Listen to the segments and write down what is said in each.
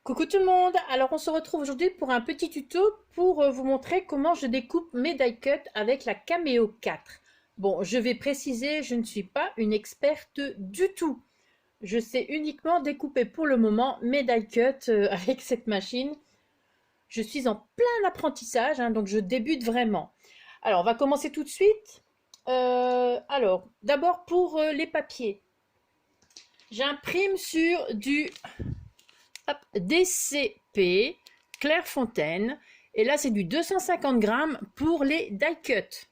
Coucou tout le monde, alors on se retrouve aujourd'hui pour un petit tuto pour vous montrer comment je découpe mes die cut avec la Cameo 4. Bon, je vais préciser, je ne suis pas une experte du tout. Je sais uniquement découper pour le moment mes die cut avec cette machine. Je suis en plein apprentissage, donc je débute vraiment. Alors on va commencer tout de suite. Alors, d'abord pour les papiers. J'imprime sur du DCP Clairefontaine et là c'est du 250 grammes pour les die cut.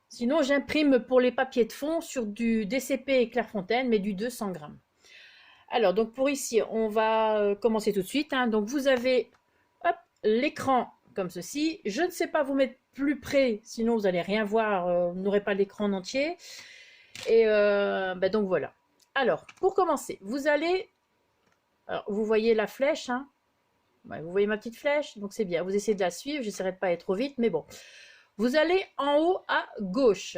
Sinon j'imprime pour les papiers de fond sur du DCP Clairefontaine mais du 200 grammes. Alors donc pour ici on va commencer tout de suite. Donc vous avez l'écran comme ceci. Je ne sais pas vous mettre plus près sinon vous n'allez rien voir, vous n'aurez pas l'écran en entier. Et donc voilà. Alors pour commencer vous allez... Alors, vous voyez la flèche, vous voyez ma petite flèche, donc c'est bien. Vous essayez de la suivre, j'essaierai de ne pas aller trop vite, mais bon. Vous allez en haut à gauche,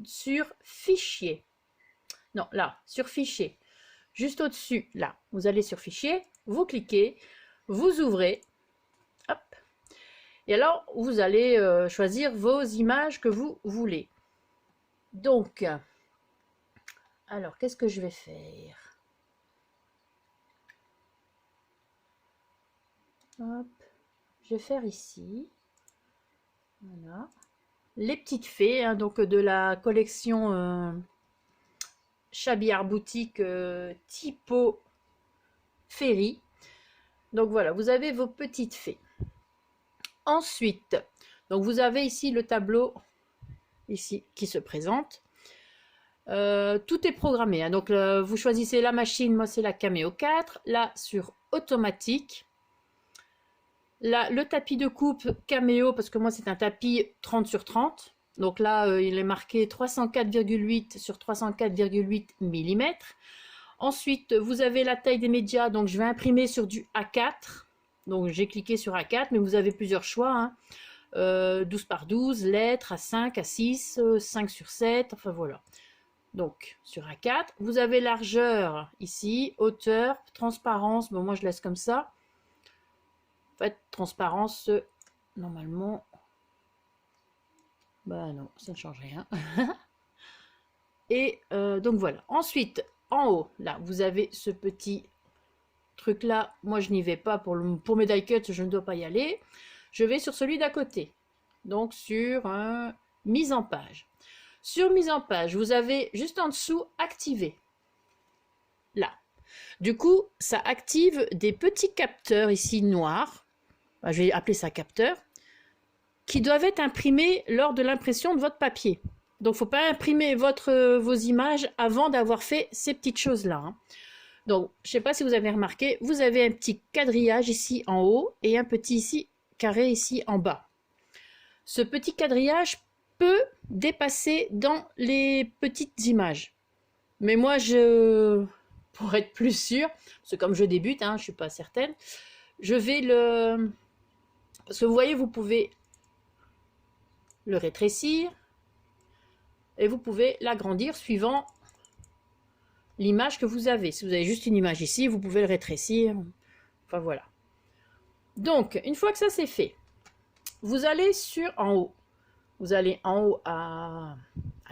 sur Fichier. Non, là, sur Fichier. Juste au-dessus, là. Vous allez sur Fichier, vous cliquez, vous ouvrez, hop. Et alors, vous allez choisir vos images que vous voulez. Donc, alors, qu'est-ce que je vais faire ? Hop, je vais faire ici, voilà, les petites fées, donc de la collection Chabillard Boutique Typo Ferry. Donc voilà, vous avez vos petites fées. Ensuite, donc vous avez ici le tableau ici qui se présente. Tout est programmé, donc vous choisissez la machine, moi c'est la Cameo 4, là sur automatique. Là, le tapis de coupe Cameo, parce que moi c'est un tapis 30 sur 30. Donc là, il est marqué 304,8 sur 304,8 mm. Ensuite, vous avez la taille des médias. Donc je vais imprimer sur du A4. Donc j'ai cliqué sur A4, mais vous avez plusieurs choix. 12 par 12, lettres, A5, A6, 5 sur 7. Enfin voilà. Donc sur A4. Vous avez largeur ici, hauteur, transparence. Bon, moi je laisse comme ça. En fait, transparence, normalement, bah non, ça ne change rien. Et donc voilà. Ensuite, en haut, là, vous avez ce petit truc là. Moi, je n'y vais pas pour mes die cuts, je ne dois pas y aller. Je vais sur celui d'à côté. Donc sur mise en page. Sur mise en page, vous avez juste en dessous activer. Là. Du coup, ça active des petits capteurs ici noirs. Je vais appeler ça capteur, qui doivent être imprimés lors de l'impression de votre papier. Donc, il ne faut pas imprimer vos images avant d'avoir fait ces petites choses-là. Donc, je ne sais pas si vous avez remarqué, vous avez un petit quadrillage ici en haut et un petit ici carré ici en bas. Ce petit quadrillage peut dépasser dans les petites images. Mais moi, pour être plus sûre, parce que comme je débute, je ne suis pas certaine, je vais le... Parce que vous voyez, vous pouvez le rétrécir et vous pouvez l'agrandir suivant l'image que vous avez. Si vous avez juste une image ici, vous pouvez le rétrécir. Enfin voilà. Donc, une fois que ça c'est fait, vous allez en haut. Vous allez en haut à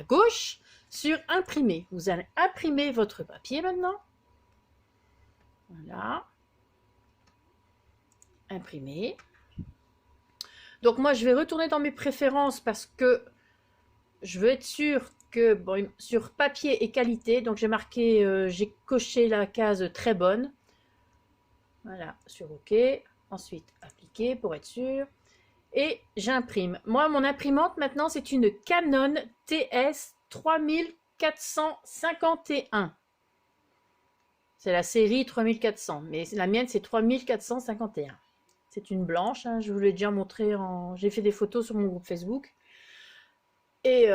gauche sur imprimer. Vous allez imprimer votre papier maintenant. Voilà. Imprimer. Donc moi, je vais retourner dans mes préférences parce que je veux être sûre que sur papier et qualité, donc j'ai marqué, j'ai coché la case très bonne. Voilà, sur OK. Ensuite, appliquer pour être sûr. Et j'imprime. Moi, mon imprimante maintenant, c'est une Canon TS 3451. C'est la série 3400, mais la mienne, c'est 3451. C'est une blanche, je vous l'ai déjà montré, j'ai fait des photos sur mon groupe Facebook. Et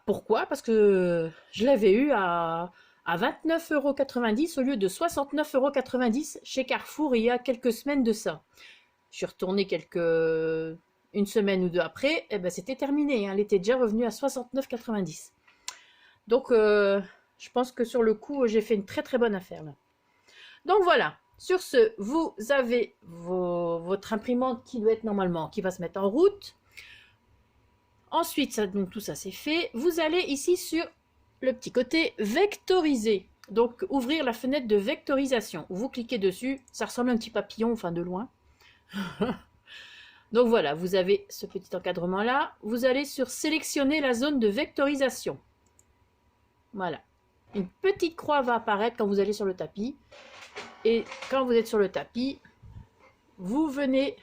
pourquoi? Parce que je l'avais eu à 29,90 € au lieu de 69,90 € chez Carrefour il y a quelques semaines de ça. Je suis retournée une semaine ou deux après, et c'était terminé, elle était déjà revenue à 69,90 €. Donc je pense que sur le coup, j'ai fait une très très bonne affaire là. Donc voilà, sur ce, vous avez votre imprimante qui doit être normalement, qui va se mettre en route. Ensuite, ça, donc tout ça c'est fait. Vous allez ici sur le petit côté vectoriser. Donc ouvrir la fenêtre de vectorisation. Vous cliquez dessus, ça ressemble à un petit papillon, enfin de loin. Donc voilà, vous avez ce petit encadrement là. Vous allez sur sélectionner la zone de vectorisation. Voilà. Une petite croix va apparaître quand vous allez sur le tapis. Et quand vous êtes sur le tapis, vous venez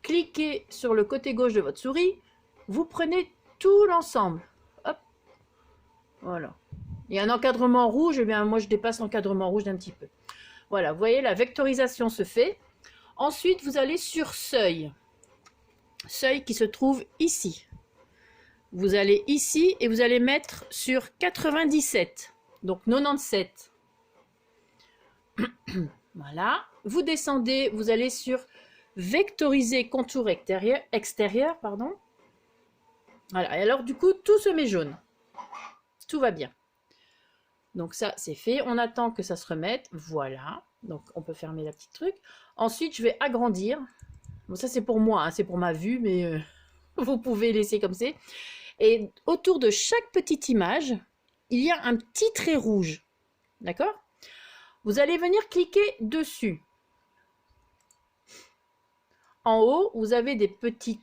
cliquer sur le côté gauche de votre souris. Vous prenez tout l'ensemble. Hop. Voilà. Il y a un encadrement rouge. Eh bien, moi, je dépasse l'encadrement rouge d'un petit peu. Voilà, vous voyez, la vectorisation se fait. Ensuite, vous allez sur seuil. Seuil qui se trouve ici. Vous allez ici et vous allez mettre sur 97. Donc 97. Voilà. Vous descendez, vous allez sur vectoriser contour extérieur, pardon. Voilà. Et alors, du coup, tout se met jaune. Tout va bien. Donc ça, c'est fait. On attend que ça se remette. Voilà. Donc, on peut fermer la petite truc. Ensuite, je vais agrandir. Bon, ça, c'est pour moi. Hein, c'est pour ma vue, mais vous pouvez laisser comme c'est. Et autour de chaque petite image, il y a un petit trait rouge. D'accord? Vous allez venir cliquer dessus. En haut, vous avez des petits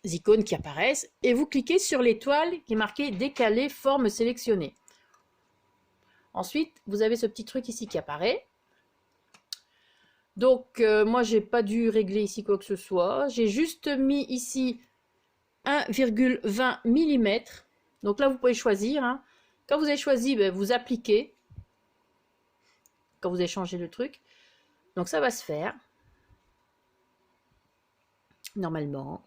icônes qui apparaissent et vous cliquez sur l'étoile qui est marquée décaler forme sélectionnée. Ensuite, vous avez ce petit truc ici qui apparaît. Donc, moi, j'ai pas dû régler ici quoi que ce soit. J'ai juste mis ici 1,20 mm. Donc là, vous pouvez choisir. Hein. Quand vous avez choisi, ben, vous appliquez. Quand vous avez changé le truc. Donc ça va se faire. Normalement.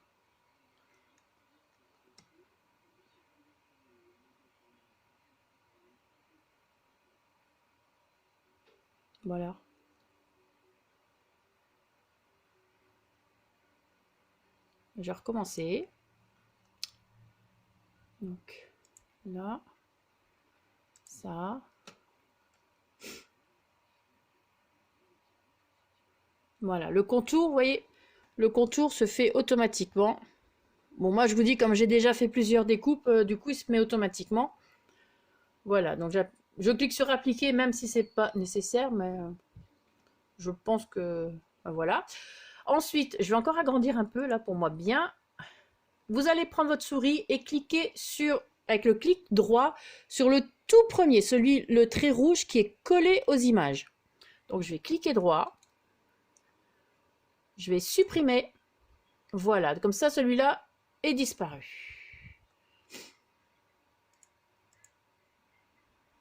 Voilà. Je vais recommencer. Donc là. Ça. Voilà. Le contour, vous voyez, le contour se fait automatiquement. Bon, moi, je vous dis, comme j'ai déjà fait plusieurs découpes, du coup, il se met automatiquement. Voilà. Donc, je clique sur appliquer, même si c'est pas nécessaire, mais je pense que... Ben, voilà. Ensuite, je vais encore agrandir un peu, là, pour moi, bien. Vous allez prendre votre souris et cliquer sur, avec le clic droit, sur le tout premier, le trait rouge qui est collé aux images. Donc, je vais cliquer droit. Je vais supprimer. Voilà, comme ça, celui-là est disparu.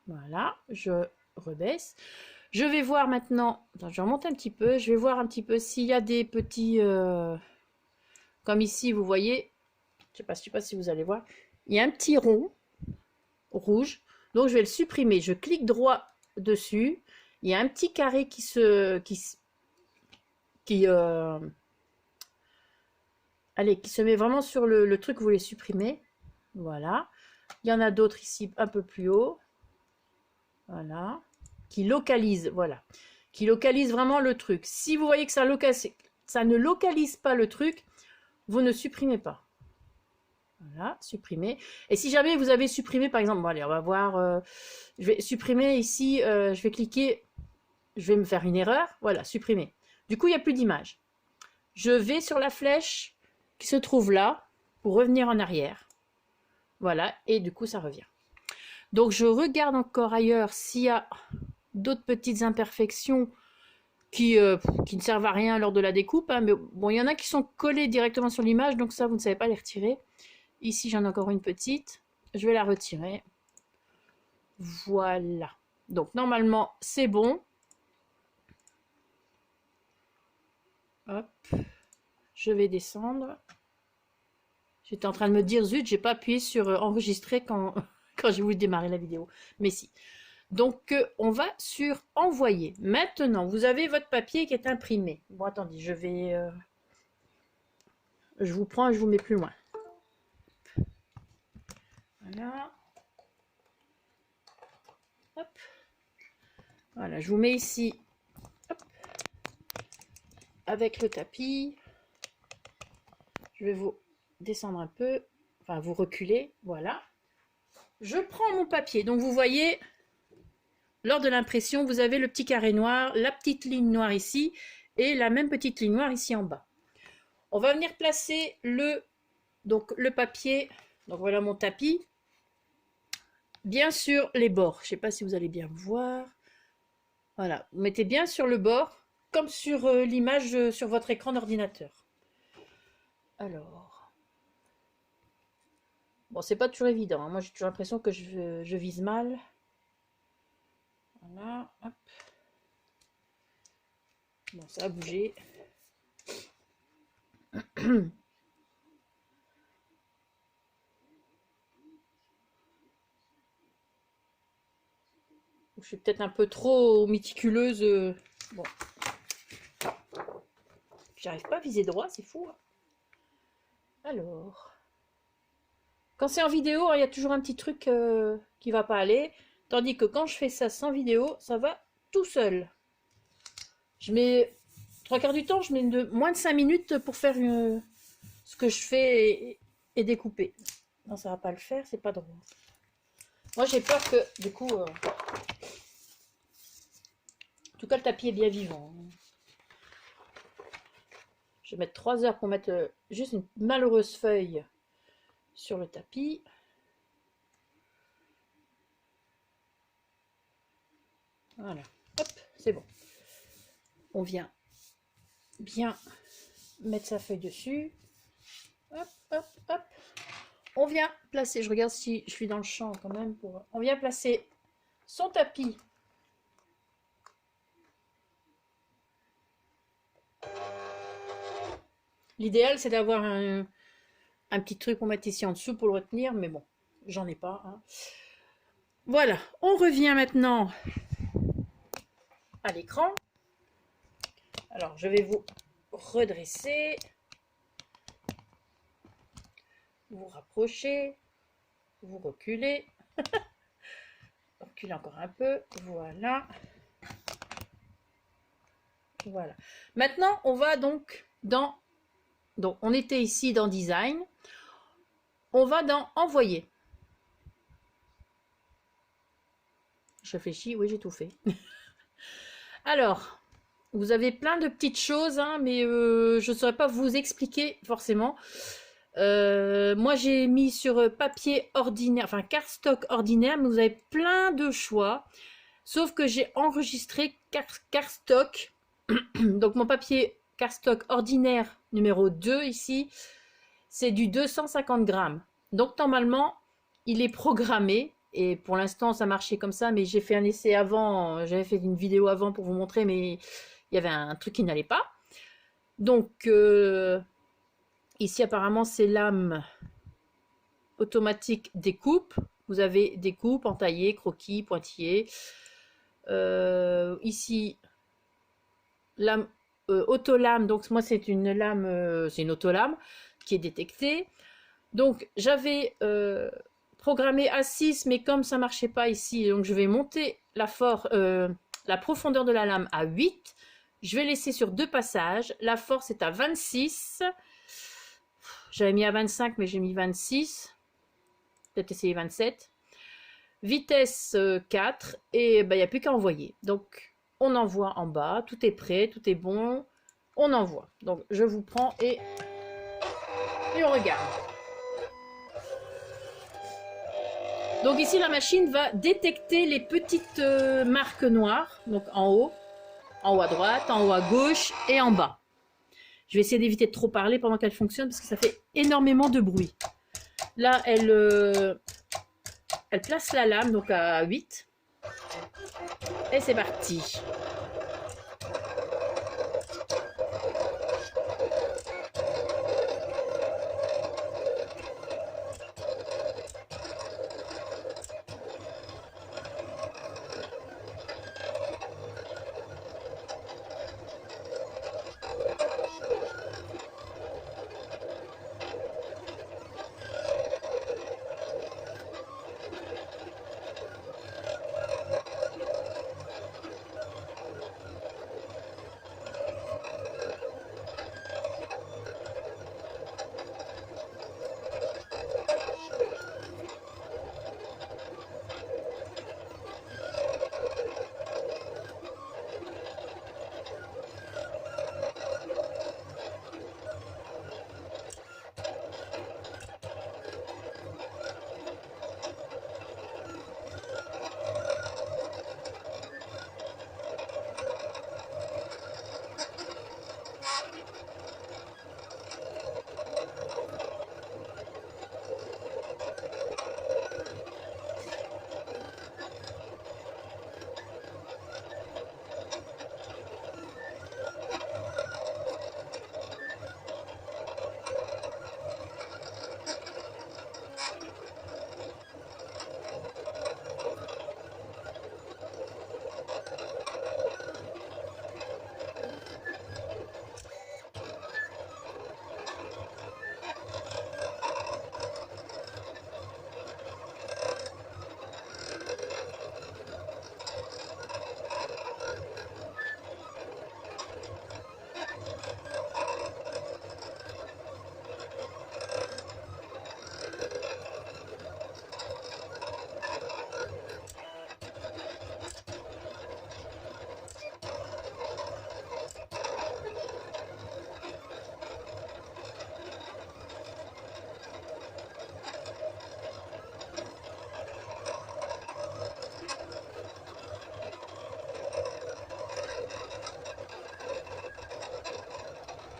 Voilà, je rebaisse. Je vais voir maintenant, attends, je vais remonter un petit peu, je vais voir un petit peu s'il y a des petits, comme ici, vous voyez, je sais pas si vous allez voir, il y a un petit rond rouge, donc je vais le supprimer. Je clique droit dessus, il y a un petit carré allez, qui se met vraiment sur le truc que vous voulez supprimer. Voilà. Il y en a d'autres ici un peu plus haut. Voilà. Qui localise, voilà. Qui localise vraiment le truc. Si vous voyez que ça ne localise pas le truc, vous ne supprimez pas. Voilà, supprimer. Et si jamais vous avez supprimé, par exemple, bon, allez, on va voir, je vais supprimer ici, je vais cliquer, je vais me faire une erreur, voilà, supprimer. Du coup, il n'y a plus d'image. Je vais sur la flèche qui se trouve là, pour revenir en arrière. Voilà, et du coup, ça revient. Donc, je regarde encore ailleurs s'il y a d'autres petites imperfections qui ne servent à rien lors de la découpe. Hein, mais bon, il y en a qui sont collées directement sur l'image, donc ça, vous ne savez pas les retirer. Ici, j'en ai encore une petite. Je vais la retirer. Voilà. Donc, normalement, c'est bon. Hop. Je vais descendre. J'étais en train de me dire, zut, j'ai pas appuyé sur enregistrer quand j'ai voulu démarrer la vidéo. Mais si. Donc, on va sur envoyer. Maintenant, vous avez votre papier qui est imprimé. Bon, attendez, je vais... je vous prends et je vous mets plus loin. Voilà. Hop. Voilà, je vous mets ici hop, avec le tapis. Je vais vous descendre un peu, enfin vous reculer, voilà. Je prends mon papier, donc vous voyez, lors de l'impression, vous avez le petit carré noir, la petite ligne noire ici, et la même petite ligne noire ici en bas. On va venir placer donc le papier, donc voilà mon tapis, bien sur les bords. Je ne sais pas si vous allez bien voir. Voilà, vous mettez bien sur le bord, comme sur l'image sur votre écran d'ordinateur. Alors, bon, c'est pas toujours évident, hein. Moi, j'ai toujours l'impression que je vise mal. Voilà, hop. Bon, ça a bougé. Je suis peut-être un peu trop méticuleuse. Bon. J'arrive pas à viser droit, c'est fou. Hein. Alors. Quand c'est en vidéo, il y a toujours un petit truc qui va pas aller. Tandis que quand je fais ça sans vidéo, ça va tout seul. Je mets 3/4 du temps, je mets moins de 5 minutes pour faire ce que je fais et découper. Non, ça va pas le faire, c'est pas drôle. Moi, j'ai peur que, du coup... en tout cas, le tapis est bien vivant. Je vais mettre 3 heures pour mettre juste une malheureuse feuille sur le tapis. Voilà, hop, c'est bon. On vient bien mettre sa feuille dessus. Hop, hop, hop. On vient placer, je regarde si je suis dans le champ quand même. On vient placer son tapis. L'idéal, c'est d'avoir un petit truc pour mettre ici en dessous pour le retenir, mais bon, j'en ai pas. Hein. Voilà, on revient maintenant à l'écran. Alors, je vais vous redresser, vous rapprocher, vous reculer, reculer encore un peu, voilà. Voilà. Maintenant, on va donc dans... Donc, on était ici dans Design. On va dans Envoyer. Je réfléchis, oui, j'ai tout fait. Alors, vous avez plein de petites choses, hein, mais je ne saurais pas vous expliquer forcément. Moi, j'ai mis sur papier ordinaire, enfin cardstock ordinaire, mais vous avez plein de choix. Sauf que j'ai enregistré cardstock. Donc, mon papier cardstock ordinaire numéro 2 ici, c'est du 250 grammes. Donc, normalement, il est programmé. Et pour l'instant, ça marchait comme ça, mais j'ai fait un essai avant. J'avais fait une vidéo avant pour vous montrer, mais il y avait un truc qui n'allait pas. Donc, ici, apparemment, c'est lame automatique découpe. Vous avez découpe, entaillé, croquis, pointillé. Ici, lame autolame. Donc, moi, c'est une lame, c'est une autolame qui est détectée. Donc, j'avais programmé à 6, mais comme ça ne marchait pas ici, donc je vais monter la profondeur de la lame à 8. Je vais laisser sur 2 passages. La force est à 26. J'avais mis à 25, mais j'ai mis 26. Peut-être essayer 27. Vitesse 4. Et il n'y a plus qu'à envoyer. Donc, on envoie en bas. Tout est prêt, tout est bon. On envoie. Donc, je vous prends et on regarde. Donc ici, la machine va détecter les petites marques noires, donc en haut à droite, en haut à gauche et en bas. Je vais essayer d'éviter de trop parler pendant qu'elle fonctionne parce que ça fait énormément de bruit. Là, elle place la lame donc à 8. Et c'est parti.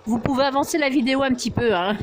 Vous pouvez avancer la vidéo un petit peu, hein.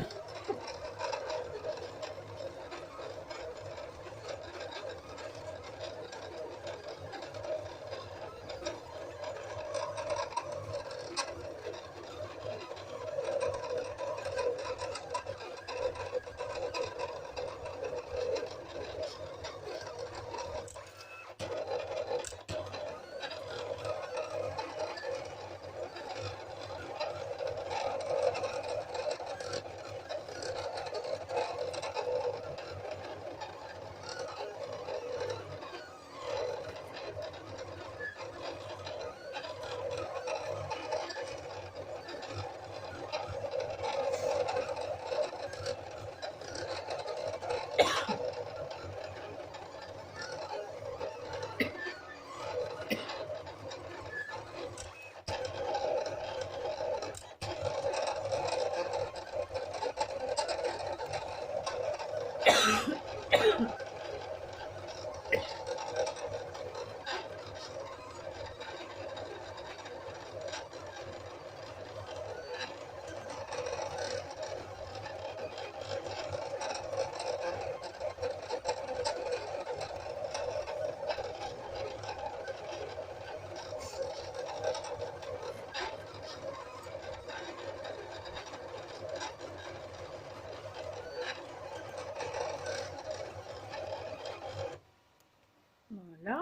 Voilà.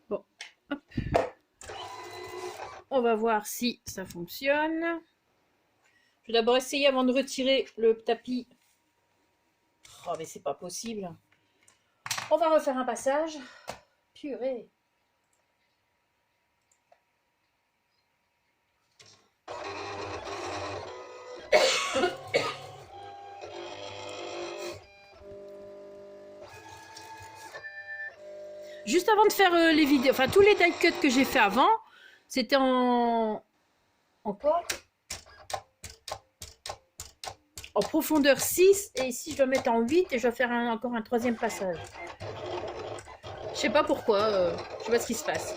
Bon, hop. On va voir si ça fonctionne. Je vais d'abord essayer avant de retirer le tapis. Oh, mais c'est pas possible. On va refaire un passage. Purée. Juste avant de faire les vidéos, enfin tous les die cuts que j'ai fait avant, c'était en quoi? En profondeur 6, et ici je dois mettre en 8 et je dois faire encore un troisième passage. Je sais pas pourquoi, je sais pas ce qui se passe.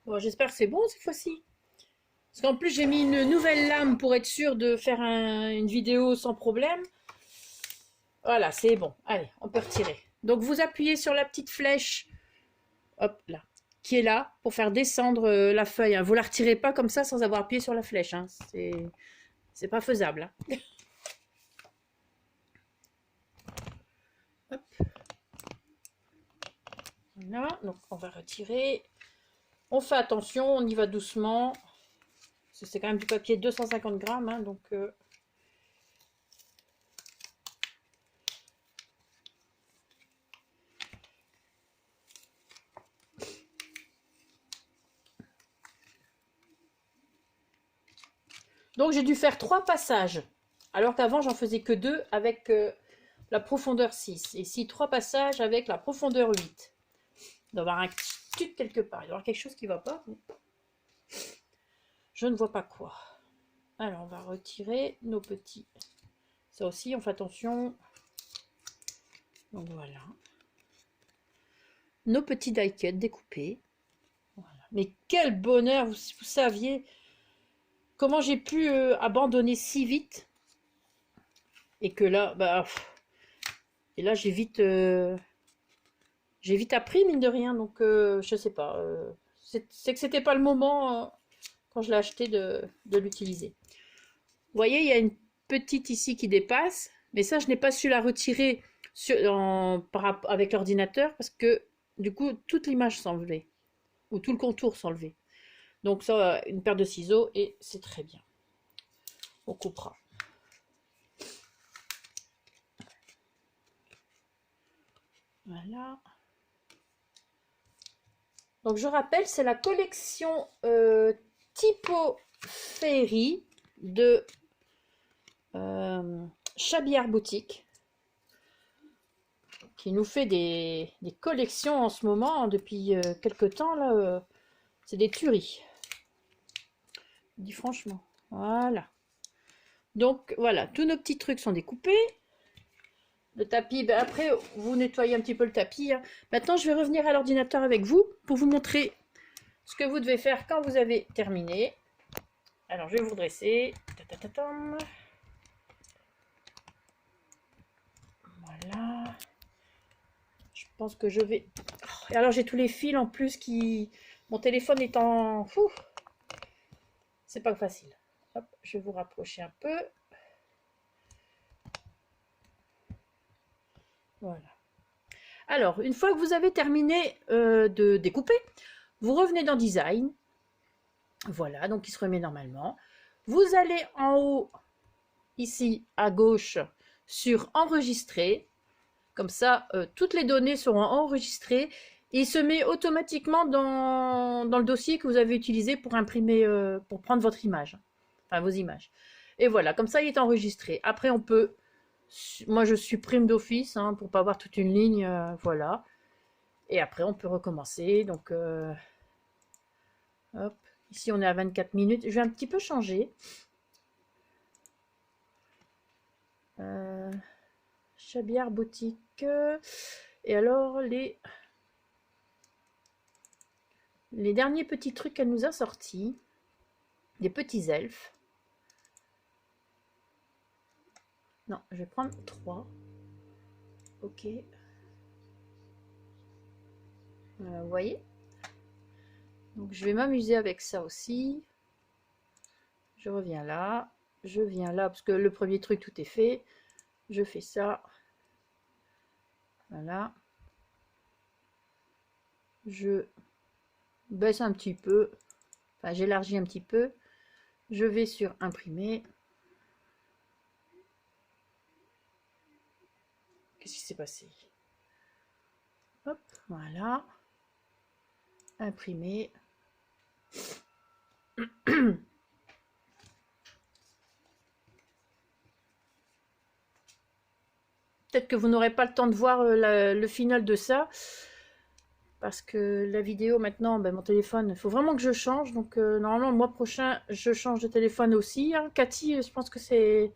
Bon, j'espère que c'est bon cette fois-ci. Parce qu'en plus j'ai mis une nouvelle lame pour être sûr de faire une vidéo sans problème. Voilà, c'est bon. Allez, on peut retirer. Donc vous appuyez sur la petite flèche, hop là, qui est là pour faire descendre la feuille. Hein. Vous la retirez pas comme ça sans avoir appuyé sur la flèche. Hein. C'est pas faisable. Hein. Hop. Voilà, donc on va retirer. On fait attention, on y va doucement. C'est quand même du papier 250 grammes, hein, donc... Donc j'ai dû faire 3 passages, alors qu'avant j'en faisais que 2 avec la profondeur 6. Et ici 3 passages avec la profondeur 8. Il doit y avoir un truc quelque part, il doit y avoir quelque chose qui ne va pas. Je ne vois pas quoi. Alors on va retirer nos petits. Ça aussi on fait attention. Donc voilà. Nos petits die-cuts découpés. Voilà. Mais quel bonheur, vous saviez comment j'ai pu abandonner si vite. Et que là, bah, et là j'ai vite appris, mine de rien. Donc je sais pas, c'est que c'était pas le moment quand je l'ai acheté de l'utiliser. Vous voyez, il y a une petite ici qui dépasse, mais ça je n'ai pas su la retirer avec l'ordinateur parce que du coup toute l'image s'enlevait ou tout le contour s'enlevait. Donc ça, une paire de ciseaux et c'est très bien. On coupera. Voilà. Donc je rappelle, c'est la collection Typo Féerie de Chabillard Boutique qui nous fait des collections en ce moment, depuis quelques temps là. C'est des tueries. Je dis franchement. Voilà. Donc voilà, tous nos petits trucs sont découpés. Le tapis, ben après vous nettoyez un petit peu le tapis. Hein. Maintenant je vais revenir à l'ordinateur avec vous pour vous montrer ce que vous devez faire quand vous avez terminé. Alors je vais vous redresser. Voilà. Je pense que je vais... Oh, alors j'ai tous les fils en plus qui... Mon téléphone est en... C'est pas facile. Hop, je vais vous rapprocher un peu. Voilà. Alors, une fois que vous avez terminé de découper, vous revenez dans Design. Voilà, donc il se remet normalement. Vous allez en haut, ici à gauche, sur Enregistrer. Comme ça, toutes les données seront enregistrées. Et il se met automatiquement dans le dossier que vous avez utilisé pour imprimer, pour prendre votre image. Enfin, vos images. Et voilà, comme ça, il est enregistré. Après, on peut... Moi, je supprime d'office, hein, pour ne pas avoir toute une ligne. Voilà. Et après, on peut recommencer. Donc, hop. Ici, on est à 24 minutes. Je vais un petit peu changer. Chabillard Boutique. Et alors, les derniers petits trucs qu'elle nous a sortis. Des petits elfes. Non, je vais prendre 3. Ok. Vous voyez? Donc, je vais m'amuser avec ça aussi. Je reviens là. Je viens là, parce que le premier truc, tout est fait. Je fais ça. Voilà. Je baisse un petit peu. Enfin, j'élargis un petit peu. Je vais sur imprimer. Qu'est-ce qui s'est passé? Hop, voilà. Imprimer. Peut-être que vous n'aurez pas le temps de voir le final de ça. Parce que la vidéo maintenant, ben, mon téléphone, il faut vraiment que je change. Donc normalement, le mois prochain, je change de téléphone aussi. Hein. Cathy, je pense que c'est...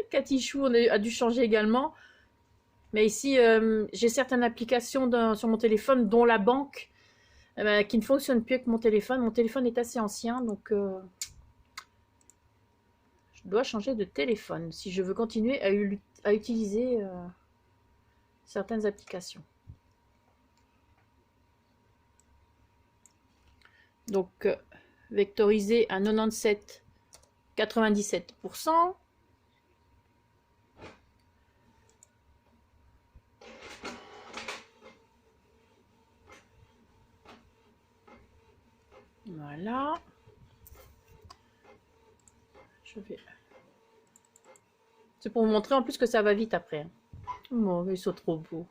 Cathy Chou a dû changer également. Mais ici, j'ai certaines applications sur mon téléphone, dont la banque, qui ne fonctionne plus avec mon téléphone. Mon téléphone est assez ancien, donc je dois changer de téléphone si je veux continuer à utiliser certaines applications. Donc, vectoriser à 97,97%. Voilà. Je vais... C'est pour vous montrer en plus que ça va vite après. Bon, ils sont trop beaux.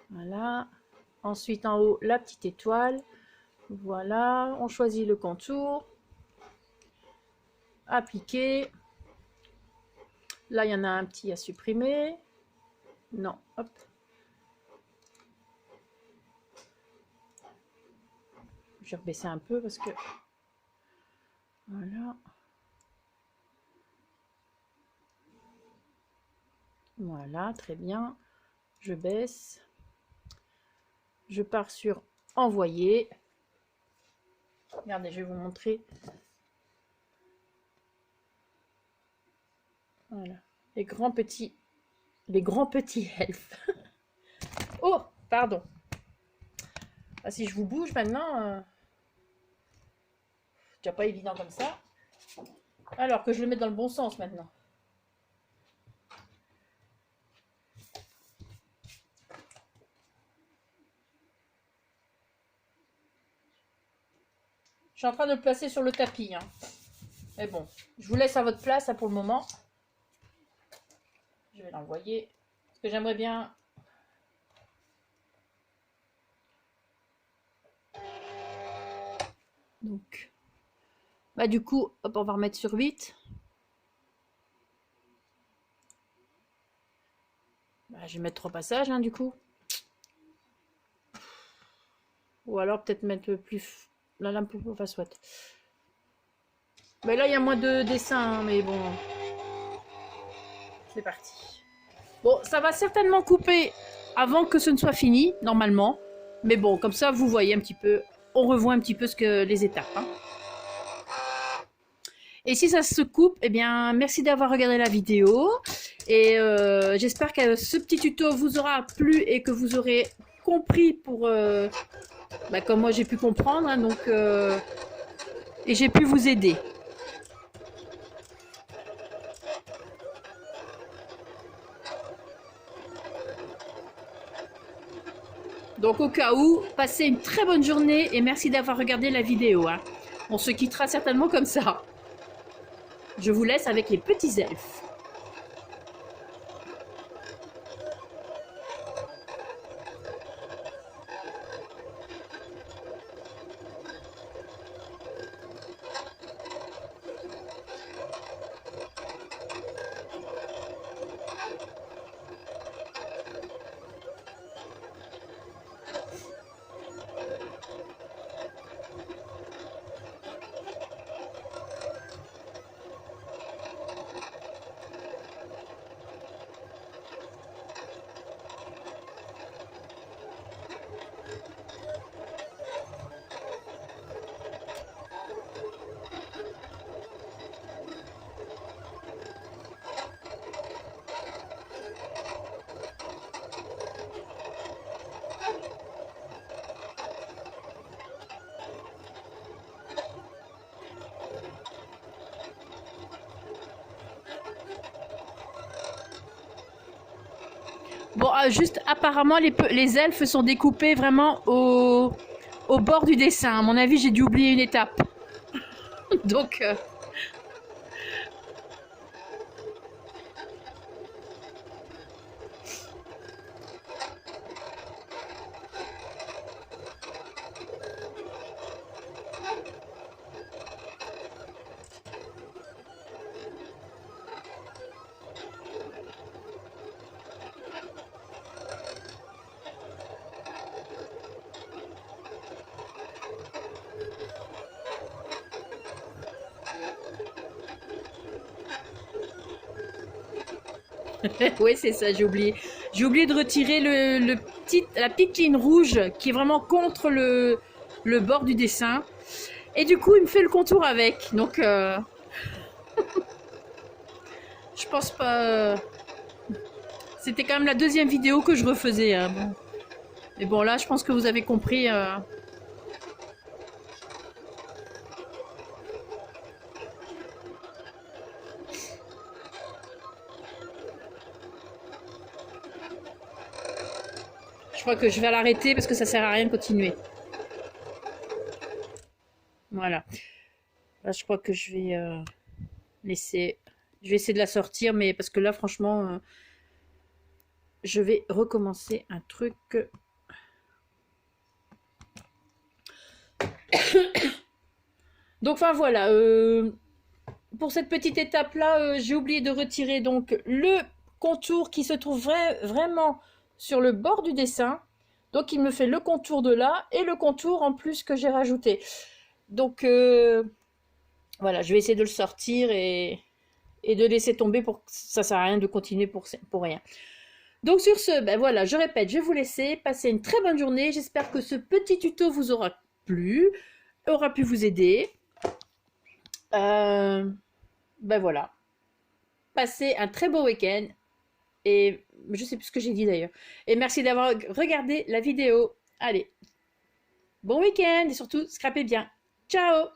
Voilà. Ensuite, en haut, la petite étoile. Voilà. On choisit le contour. Appliquer. Là, il y en a un petit à supprimer. Non. Hop. Je vais rebaisser un peu parce que... Voilà. Voilà, très bien. Je baisse. Je pars sur envoyer. Regardez, je vais vous montrer. Voilà. Les grands petits elfes. Oh, pardon. Ah, si je vous bouge maintenant, c'est déjà pas évident comme ça. Alors que je le mets dans le bon sens maintenant. Je suis en train de le placer sur le tapis. Hein. Mais bon, je vous laisse à votre place pour le moment. Je vais l'envoyer. Parce que j'aimerais bien... Donc, bah du coup, hop, on va remettre sur 8. Bah, je vais mettre 3 passages, hein, du coup. Ou alors peut-être mettre plus... La lampe, enfin soit. Mais là, il y a moins de dessins, hein, mais bon. C'est parti. Bon, ça va certainement couper avant que ce ne soit fini, normalement. Mais bon, comme ça, vous voyez un petit peu, on revoit un petit peu ce que les étapes. Hein. Et si ça se coupe, eh bien, merci d'avoir regardé la vidéo. Et j'espère que ce petit tuto vous aura plu et que vous aurez compris pour... bah, comme moi, j'ai pu comprendre. Hein, donc, et j'ai pu vous aider. Donc au cas où, passez une très bonne journée et merci d'avoir regardé la vidéo. Hein. On se quittera certainement comme ça. Je vous laisse avec les petits elfes. Bon, juste apparemment, les elfes sont découpés vraiment au bord du dessin. À mon avis, j'ai dû oublier une étape. Donc... oui, c'est ça, j'ai oublié. J'ai oublié de retirer la petite ligne rouge qui est vraiment contre le bord du dessin. Et du coup, il me fait le contour avec. Donc, je pense pas... C'était quand même la deuxième vidéo que je refaisais. Hein. Bon. Mais bon, là, je pense que vous avez compris... Je crois que je vais l'arrêter parce que ça sert à rien de continuer. Voilà. Là, je crois que je vais laisser... Je vais essayer de la sortir, mais parce que là, franchement, je vais recommencer un truc. Donc, enfin, voilà. Pour cette petite étape-là, j'ai oublié de retirer donc le contour qui se trouve vraiment sur le bord du dessin. Donc, il me fait le contour de là et le contour en plus que j'ai rajouté. Donc, voilà, je vais essayer de le sortir et de laisser tomber pour que ça sert à rien de continuer pour rien. Donc sur ce, ben voilà, je répète, je vais vous laisser passer une très bonne journée. J'espère que ce petit tuto vous aura plu, aura pu vous aider. Ben voilà, passez un très beau week-end et je sais plus ce que j'ai dit d'ailleurs. Et merci d'avoir regardé la vidéo. Allez, bon week-end et surtout, scrapez bien. Ciao!